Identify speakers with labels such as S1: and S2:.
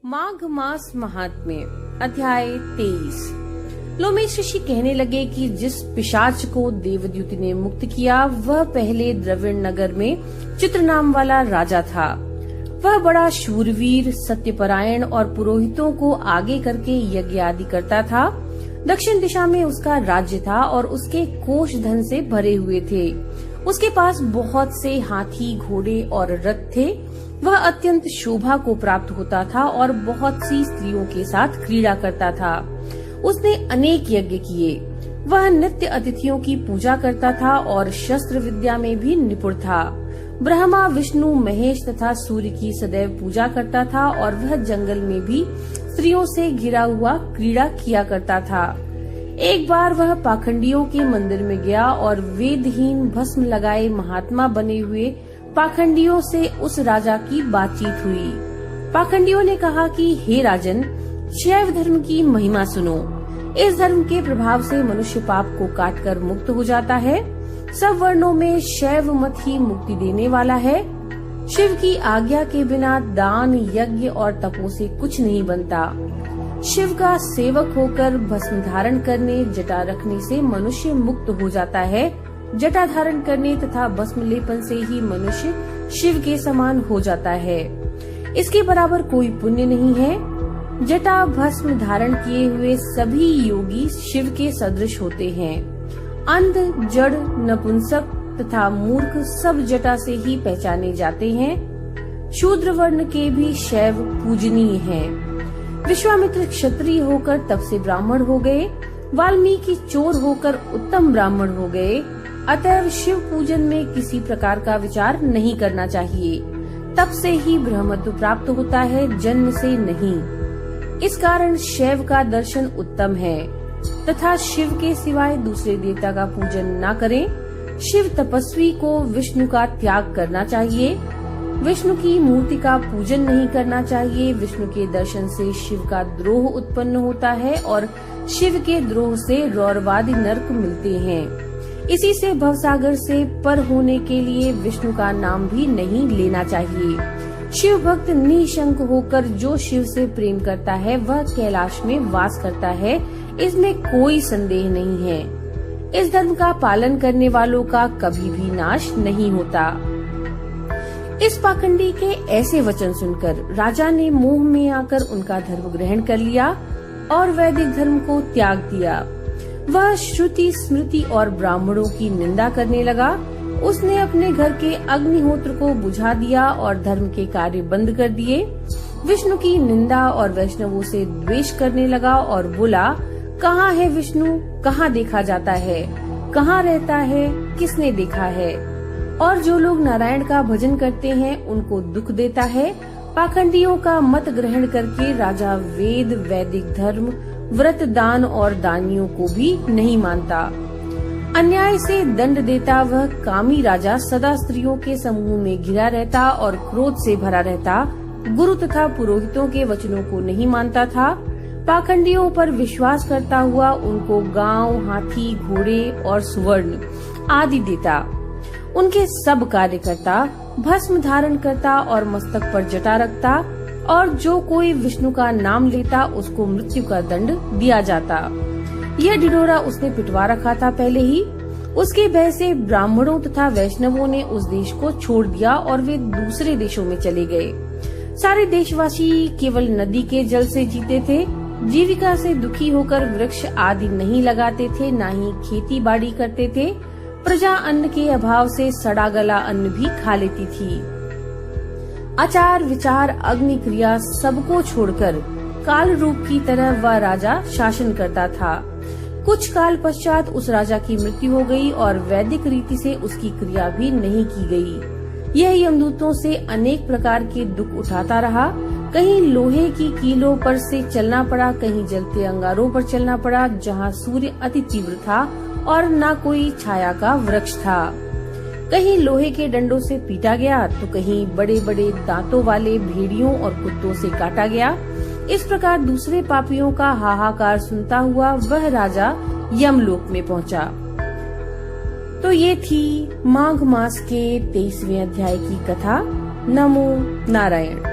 S1: माघ मास महात्म्य अध्याय 23। लोमेश ऋषि कहने लगे कि जिस पिशाच को देवद्युति ने मुक्त किया वह पहले द्रविड़ नगर में चित्र नाम वाला राजा था। वह बड़ा शूरवीर, सत्यपरायण और पुरोहितों को आगे करके यज्ञ आदि करता था। दक्षिण दिशा में उसका राज्य था और उसके कोष धन से भरे हुए थे। उसके पास बहुत से हाथी, घोड़े और रथ थे। वह अत्यंत शोभा को प्राप्त होता था और बहुत सी स्त्रियों के साथ क्रीड़ा करता था। उसने अनेक यज्ञ किए। वह नित्य अतिथियों की पूजा करता था और शस्त्र विद्या में भी निपुण था। ब्रह्मा, विष्णु, महेश तथा सूर्य की सदैव पूजा करता था और वह जंगल में भी स्त्रियों से घिरा हुआ क्रीड़ा किया करता था। एक बार वह पाखंडियों के मंदिर में गया और वेदहीन, भस्म लगाए महात्मा बने हुए पाखंडियों से उस राजा की बातचीत हुई। पाखंडियों ने कहा कि हे राजन, शैव धर्म की महिमा सुनो। इस धर्म के प्रभाव से मनुष्य पाप को काटकर मुक्त हो जाता है। सब वर्णों में शैव मत ही मुक्ति देने वाला है। शिव की आज्ञा के बिना दान, यज्ञ और तपों से कुछ नहीं बनता। शिव का सेवक होकर भस्म धारण करने, जटा रखने से मनुष्य मुक्त हो जाता है। जटा धारण करने तथा भस्म लेपन से ही मनुष्य शिव के समान हो जाता है। इसके बराबर कोई पुण्य नहीं है। जटा भस्म धारण किए हुए सभी योगी शिव के सदृश होते हैं। अंध, जड़, नपुंसक तथा मूर्ख सब जटा से ही पहचाने जाते हैं। शूद्र वर्ण के भी शैव पूजनीय हैं। विश्वामित्र क्षत्रिय होकर तप से ब्राह्मण हो गए। वाल्मीकि चोर होकर उत्तम ब्राह्मण हो गए। अतएव शिव पूजन में किसी प्रकार का विचार नहीं करना चाहिए। तप से ही ब्रह्मत्व प्राप्त होता है, जन्म से नहीं। इस कारण शैव का दर्शन उत्तम है तथा शिव के सिवाय दूसरे देवता का पूजन न करें। शिव तपस्वी को विष्णु का त्याग करना चाहिए। विष्णु की मूर्ति का पूजन नहीं करना चाहिए। विष्णु के दर्शन से शिव का द्रोह उत्पन्न होता है और शिव के द्रोह से रौरवादी नरक मिलते हैं। इसी से भवसागर से पर होने के लिए विष्णु का नाम भी नहीं लेना चाहिए। शिव भक्त निशंक होकर जो शिव से प्रेम करता है वह कैलाश में वास करता है, इसमें कोई संदेह नहीं है। इस धर्म का पालन करने वालों का कभी भी नाश नहीं होता। इस पाखंडी के ऐसे वचन सुनकर राजा ने मोह में आकर उनका धर्म ग्रहण कर लिया और वैदिक धर्म को त्याग दिया। वह श्रुति, स्मृति और ब्राह्मणों की निंदा करने लगा। उसने अपने घर के अग्निहोत्र को बुझा दिया और धर्म के कार्य बंद कर दिए। विष्णु की निंदा और वैष्णवों से द्वेष करने लगा और बोला, कहाँ है विष्णु, कहाँ देखा जाता है, कहाँ रहता है, किसने देखा है। और जो लोग नारायण का भजन करते हैं उनको दुख देता है। पाखंडियों का मत ग्रहण करके राजा वेद, वैदिक धर्म, व्रत, दान और दानियों को भी नहीं मानता। अन्याय से दंड देता वह कामी राजा सदा स्त्रियों के समूह में घिरा रहता और क्रोध से भरा रहता। गुरु तथा पुरोहितों के वचनों को नहीं मानता था। पाखंडियों पर विश्वास करता हुआ उनको गांव, हाथी, घोड़े और सुवर्ण आदि देता। उनके सब कार्य करता, भस्म धारण करता और मस्तक पर जटा रखता और जो कोई विष्णु का नाम लेता उसको मृत्यु का दंड दिया जाता। यह ढिढोरा उसने पिटवा रखा था पहले ही। उसके भय से ब्राह्मणों तथा वैष्णवों ने उस देश को छोड़ दिया और वे दूसरे देशों में चले गए। सारे देशवासी केवल नदी के जल से जीते थे। जीविका से दुखी होकर वृक्ष आदि नहीं लगाते थे, न ही खेती बाड़ी करते थे। प्रजा अन्न के अभाव से सड़ा गला अन्न भी खा लेती थी। आचार, विचार, अग्नि क्रिया सबको छोड़कर काल रूप की तरह वह राजा शासन करता था। कुछ काल पश्चात उस राजा की मृत्यु हो गई और वैदिक रीति से उसकी क्रिया भी नहीं की गई। यह यमदूतों से अनेक प्रकार के दुख उठाता रहा। कहीं लोहे की कीलों पर से चलना पड़ा, कहीं जलते अंगारों पर चलना पड़ा जहाँ सूर्य अति तीव्र था और न कोई छाया का वृक्ष था। कहीं लोहे के डंडों से पीटा गया तो कहीं बड़े बड़े दांतों वाले भेड़ियों और कुत्तों से काटा गया। इस प्रकार दूसरे पापियों का हाहाकार सुनता हुआ वह राजा यमलोक में पहुंचा। तो ये थी माघ मास के 23वें अध्याय की कथा। नमो नारायण।